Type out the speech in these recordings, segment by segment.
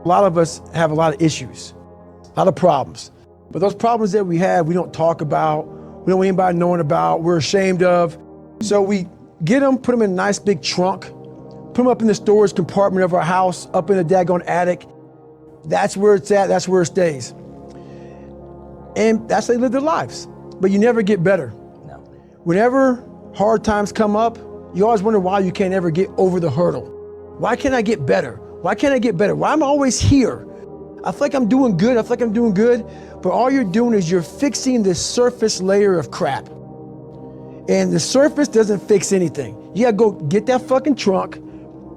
A lot of us have a lot of issues, a lot of problems. But those problems that we have, we don't talk about, we don't want anybody knowing about, we're ashamed of. So we get them, put them in a nice big trunk, put them up in the storage compartment of our house, up in the daggone attic. That's where it's at, that's where it stays. And that's how they live their lives. But you never get better. No. Whenever hard times come up, you always wonder why you can't ever get over the hurdle. Why can't I get better? Why can't I get better? Why am I always here? I feel like I'm doing good, but all you're doing is you're fixing this surface layer of crap. And the surface doesn't fix anything. You gotta go get that fucking trunk,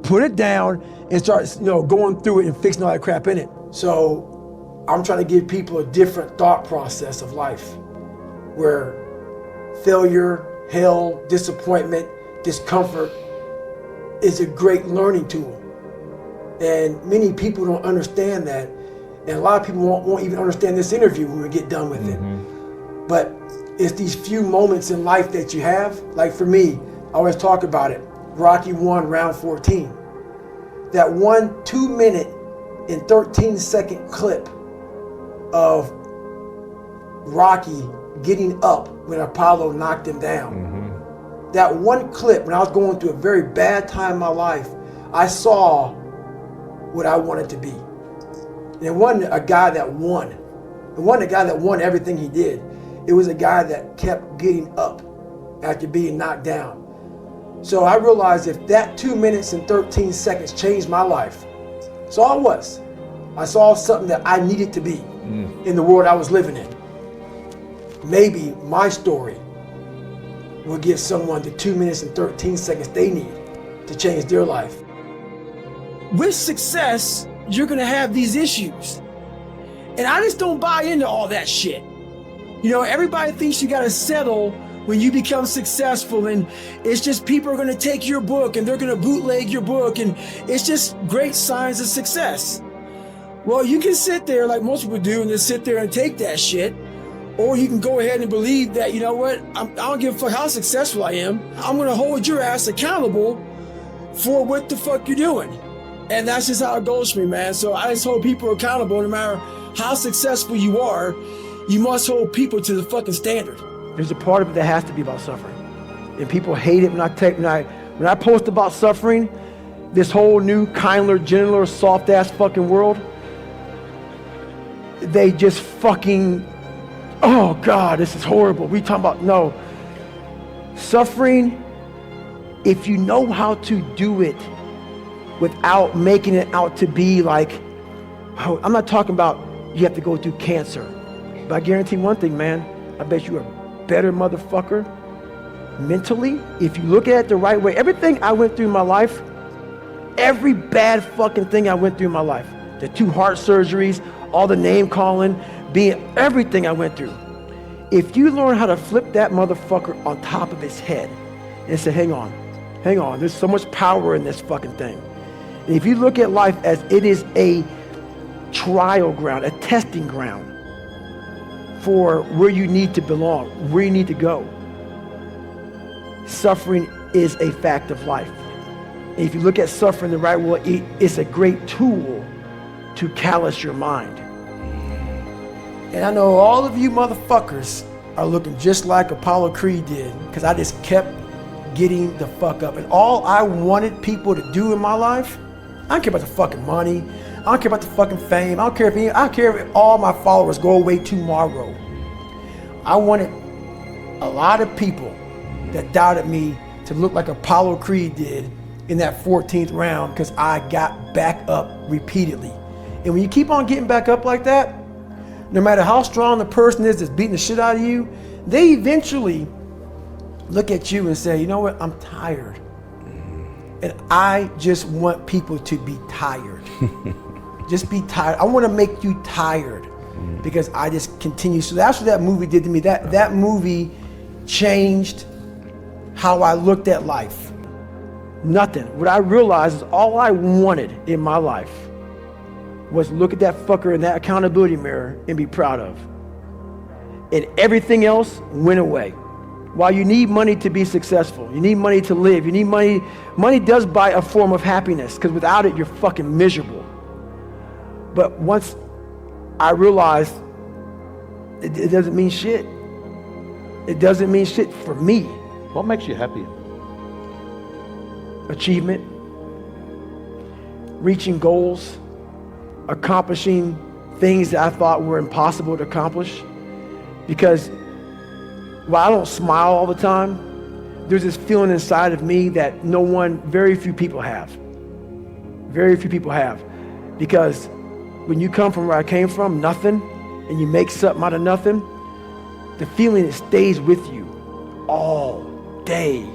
put it down, and start going through it and fixing all that crap in it. So I'm trying to give people a different thought process of life, where failure, hell, disappointment, discomfort is a great learning tool. And many people don't understand that. And a lot of people won't even understand this interview when we get done with it. But it's these few moments in life that you have. Like for me, I always talk about it. Rocky 1, round 14. That 1 2-minute and 13-second clip of Rocky getting up when Apollo knocked him down. That one clip, when I was going through a very bad time in my life, I saw what I wanted to be. And it wasn't a guy that won. It wasn't a guy that won everything he did. It was a guy that kept getting up after being knocked down. So I realized if that 2 minutes and 13 seconds changed my life, that's all it was. I saw something that I needed to be in the world I was living in. Maybe my story will give someone the 2 minutes and 13 seconds they need to change their life. With success, you're gonna have these issues. And I just don't buy into all that shit. Everybody thinks you gotta settle when you become successful, and it's just people are gonna take your book and they're gonna bootleg your book, and it's just great signs of success. Well, you can sit there like most people do and just sit there and take that shit. Or you can go ahead and believe that, you know what, I don't give a fuck how successful I am. I'm gonna hold your ass accountable for what the fuck you're doing. And that's just how it goes for me, man. So I just hold people accountable. No matter how successful you are, you must hold people to the fucking standard. There's a part of it that has to be about suffering. And people hate it when I post about suffering, this whole new kinder, gentler, soft-ass fucking world, they just fucking, oh God, this is horrible. We talking about, no. Suffering, if you know how to do it without making it out to be like, oh, I'm not talking about you have to go through cancer. But I guarantee one thing, man, I bet you a better motherfucker mentally if you look at it the right way. Everything I went through in my life, every bad fucking thing I went through in my life, the 2 heart surgeries, all the name calling, everything I went through. If you learn how to flip that motherfucker on top of his head and say, hang on, there's so much power in this fucking thing. And if you look at life as it is a trial ground, a testing ground for where you need to belong, where you need to go, suffering is a fact of life. And if you look at suffering the right way, it's a great tool to callous your mind. And I know all of you motherfuckers are looking just like Apollo Creed did, because I just kept getting the fuck up. And all I wanted people to do in my life, I don't care about the fucking money, I don't care about the fucking fame, I don't care if all my followers go away tomorrow. I wanted a lot of people that doubted me to look like Apollo Creed did in that 14th round, because I got back up repeatedly. And when you keep on getting back up like that, no matter how strong the person is that's beating the shit out of you, they eventually look at you and say, you know what, I'm tired. And I just want people to be tired. Just be tired. I want to make you tired because I just continue. So that's what that movie did to me. That movie changed how I looked at life. Nothing. What I realized is all I wanted in my life was look at that fucker in that accountability mirror and be proud of. And everything else went away. While you need money to be successful, you need money to live, you need money. Money does buy a form of happiness, because without it, you're fucking miserable. But once I realized it doesn't mean shit. It doesn't mean shit for me. What makes you happy? Achievement, reaching goals, accomplishing things that I thought were impossible to accomplish. Because while I don't smile all the time, there's this feeling inside of me that very few people have. Very few people have. Because when you come from where I came from, nothing, and you make something out of nothing, the feeling that stays with you all day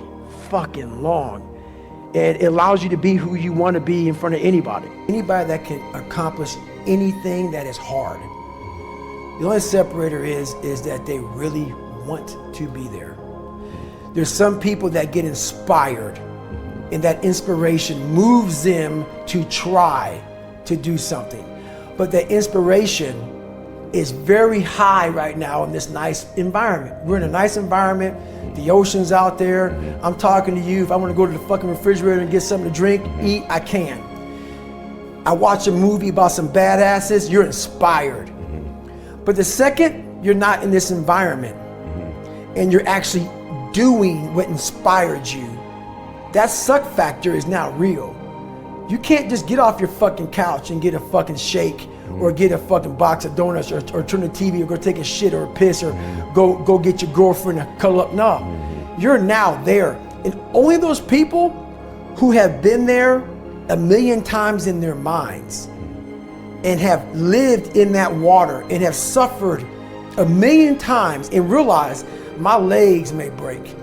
fucking long. And it allows you to be who you want to be in front of anybody. Anybody that can accomplish anything that is hard. The only separator is that they really want to be there. There's some people that get inspired, and that inspiration moves them to try to do something. But that inspiration is very high right now in this nice environment. We're in a nice environment. The ocean's out there. I'm talking to you. If I want to go to the fucking refrigerator and get something to drink, eat, I can. I watch a movie about some badasses, you're inspired. But the second you're not in this environment and you're actually doing what inspired you, that suck factor is now real. You can't just get off your fucking couch and get a fucking shake or get a fucking box of donuts or turn the TV or go take a shit or a piss or go get your girlfriend and cuddle up. No, you're now there. And only those people who have been there 1,000,000 times in their minds and have lived in that water and have suffered 1,000,000 times and realize my legs may break,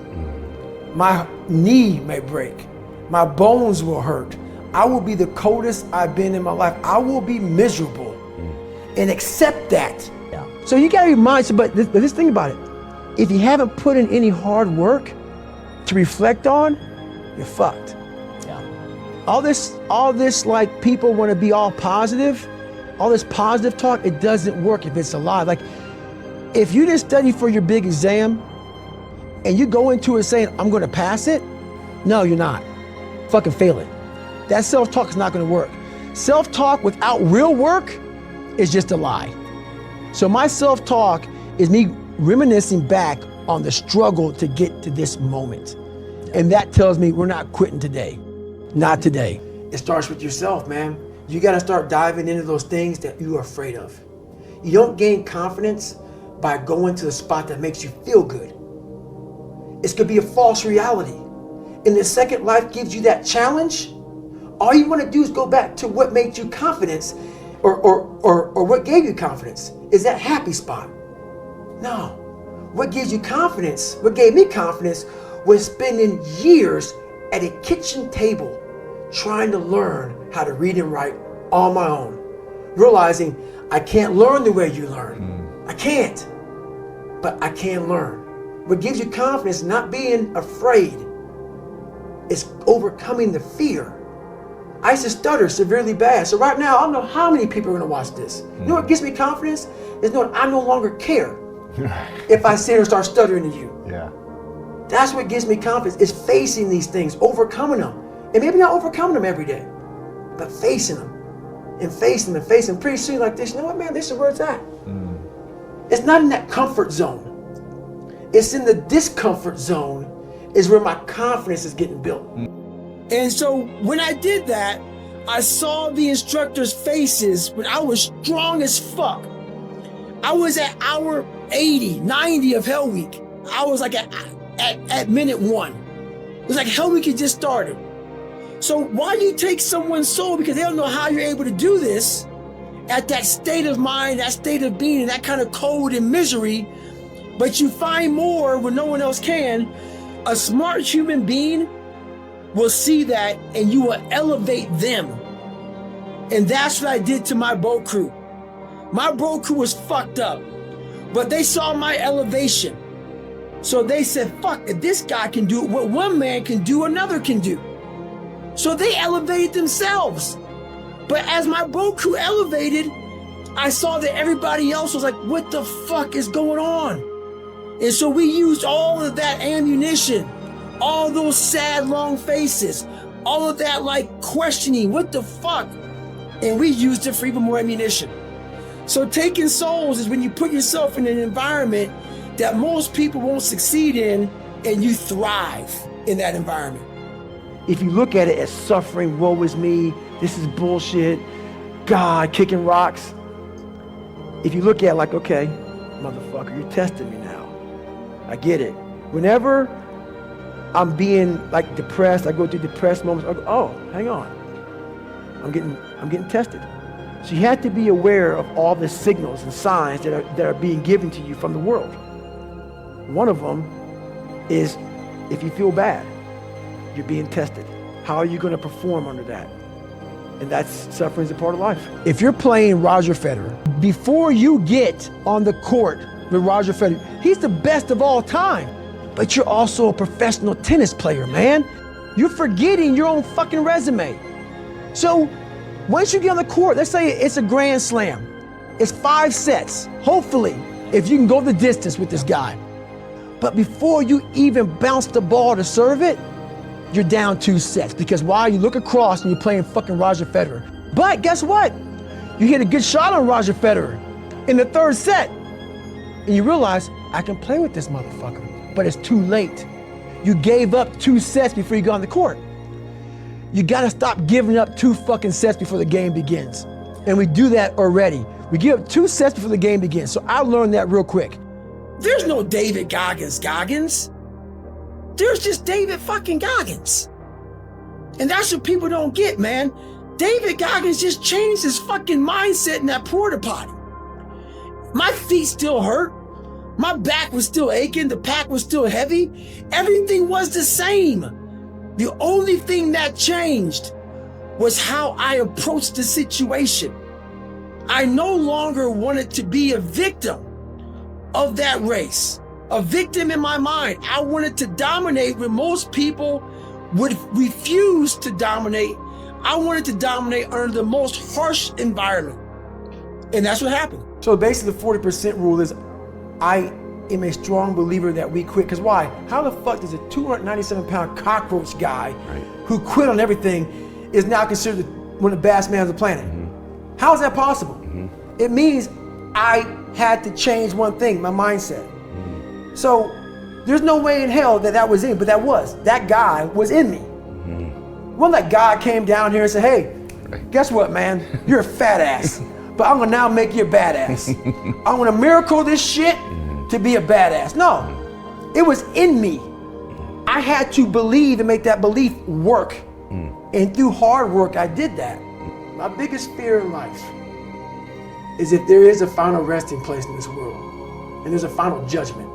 my knee may break, my bones will hurt. I will be the coldest I've been in my life. I will be miserable and accept that. Yeah. So you gotta be mindful, but this thing about it, if you haven't put in any hard work to reflect on, you're fucked. Yeah. All this like people wanna be all positive, all this positive talk, it doesn't work if it's a lie. Like if you didn't study for your big exam and you go into it saying, I'm gonna pass it, no, you're not. Fucking fail it. That self-talk is not gonna work. Self-talk without real work is just a lie. So my self-talk is me reminiscing back on the struggle to get to this moment. And that tells me we're not quitting today. Not today. It starts with yourself, man. You gotta start diving into those things that you are afraid of. You don't gain confidence by going to a spot that makes you feel good. It's gonna be a false reality. And the second life gives you that challenge, all you want to do is go back to what made you confidence or what gave you confidence. Is that happy spot? No. What gives you confidence, what gave me confidence, was spending years at a kitchen table trying to learn how to read and write on my own. Realizing I can't learn the way you learn. I can't. But I can learn. What gives you confidence, not being afraid, is overcoming the fear. I used to stutter severely bad. So right now, I don't know how many people are gonna watch this. You know what gives me confidence? Is knowing I no longer care if I sit here and start stuttering to you. Yeah. That's what gives me confidence, is facing these things, overcoming them. And maybe not overcoming them every day, but facing them and facing them and facing them. Pretty soon like this, you know what, man, this is where it's at. It's not in that comfort zone. It's in the discomfort zone is where my confidence is getting built. And so when I did that, I saw the instructors' faces when I was strong as fuck. I was at hour 80, 90 of Hell Week. I was like at minute 1. It was like Hell Week had just started. So why you take someone's soul, because they don't know how you're able to do this at that state of mind, that state of being, that kind of cold and misery, but you find more when no one else can. A smart human being will see that and you will elevate them. And that's what I did to my boat crew. My boat crew was fucked up, but they saw my elevation. So they said, fuck, if this guy can do what one man can do, another can do. So they elevated themselves. But as my boat crew elevated, I saw that everybody else was like, what the fuck is going on? And so we used all of that ammunition, all those sad, long faces, all of that like questioning, what the fuck? and we used it for even more ammunition. So taking souls is when you put yourself in an environment that most people won't succeed in, and you thrive in that environment. If you look at it as suffering, woe is me, this is bullshit, God kicking rocks. If you look at it like, okay, motherfucker, you're testing me now. I get it. Whenever I'm being like depressed, I go through depressed moments, I go, oh, hang on. I'm getting tested. So you have to be aware of all the signals and signs that are being given to you from the world. One of them is if you feel bad, you're being tested. How are you going to perform under that? And that's suffering is a part of life. If you're playing Roger Federer, before you get on the court with Roger Federer, he's the best of all time. But you're also a professional tennis player, man. You're forgetting your own fucking resume. So once you get on the court, let's say it's a grand slam. It's 5 sets, hopefully, if you can go the distance with this guy. But before you even bounce the ball to serve it, you're down 2 sets. Because why? You look across and you're playing fucking Roger Federer. But guess what? You hit a good shot on Roger Federer in the 3rd set. And you realize, I can play with this motherfucker. But it's too late. You gave up 2 sets before you got on the court. You gotta stop giving up 2 fucking sets before the game begins. And we do that already. We give up 2 sets before the game begins. So I learned that real quick. There's no David Goggins. There's just David fucking Goggins. And that's what people don't get, man. David Goggins just changed his fucking mindset in that porta potty. My feet still hurt. My back was still aching. The pack was still heavy. Everything was the same. The only thing that changed was how I approached the situation. I no longer wanted to be a victim of that race, a victim in my mind. I wanted to dominate when most people would refuse to dominate. I wanted to dominate under the most harsh environment. And that's what happened. So basically the 40% rule is I am a strong believer that we quit. Because why? How the fuck does a 297-pound cockroach guy who quit on everything is now considered one of the best men on the planet? Mm-hmm. How is that possible? Mm-hmm. It means I had to change one thing, my mindset. Mm-hmm. So there's no way in hell that was in, but that guy was in me. Mm-hmm. When that guy came down here and said, hey, guess what, man? You're a fat ass, but I'm gonna now make you a badass. I'm gonna miracle this shit to be a badass. No, it was in me. I had to believe and make that belief work. And through hard work, I did that. My biggest fear in life is if there is a final resting place in this world, and there's a final judgment,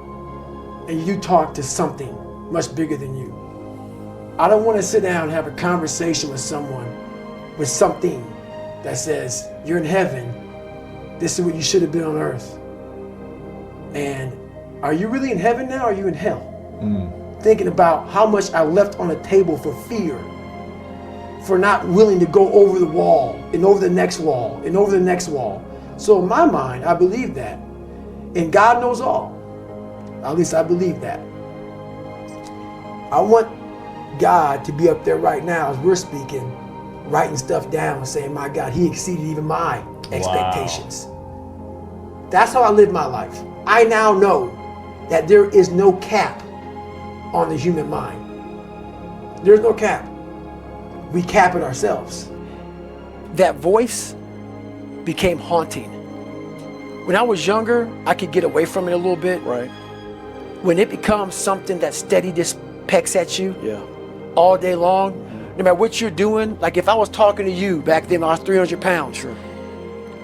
and you talk to something much bigger than you. I don't want to sit down and have a conversation with someone with something that says, you're in heaven, this is what you should have been on earth. And are you really in heaven now, or are you in hell? Thinking about how much I left on the table for fear, for not willing to go over the wall, and over the next wall, and over the next wall. So in my mind, I believe that. And God knows all. At least I believe that. I want God to be up there right now as we're speaking, writing stuff down and saying, my God, he exceeded even my expectations. Wow. That's how I live my life. I now know that there is no cap on the human mind. There's no cap. We cap it ourselves. That voice became haunting. When I was younger, I could get away from it a little bit. Right. When it becomes something that steady just pecks at you all day long, no matter what you're doing, like if I was talking to you back then when I was 300 pounds, sure,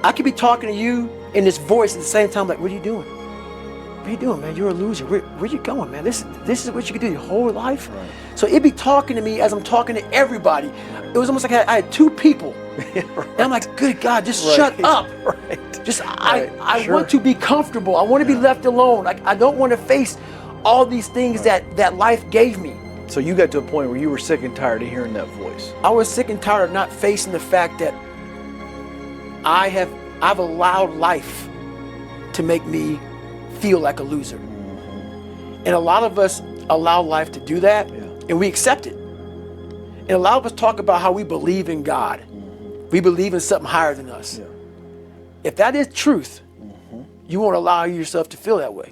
I could be talking to you in this voice at the same time, like, what are you doing? What are you doing, man? You're a loser. Where you going, man? This is what you can do your whole life. Right. So it'd be talking to me as I'm talking to everybody. It was almost like I had 2 people. Right. And I'm like, good God, just shut up. Right. Just I sure. want to be comfortable. I want to be left alone. Like I don't want to face all these things that life gave me. So you got to a point where you were sick and tired of hearing that voice. I was sick and tired of not facing the fact that I've allowed life to make me feel like a loser. And a lot of us allow life to do that, and we accept it. And a lot of us talk about how we believe in God. We believe in something higher than us. Yeah. If that is truth, you won't allow yourself to feel that way.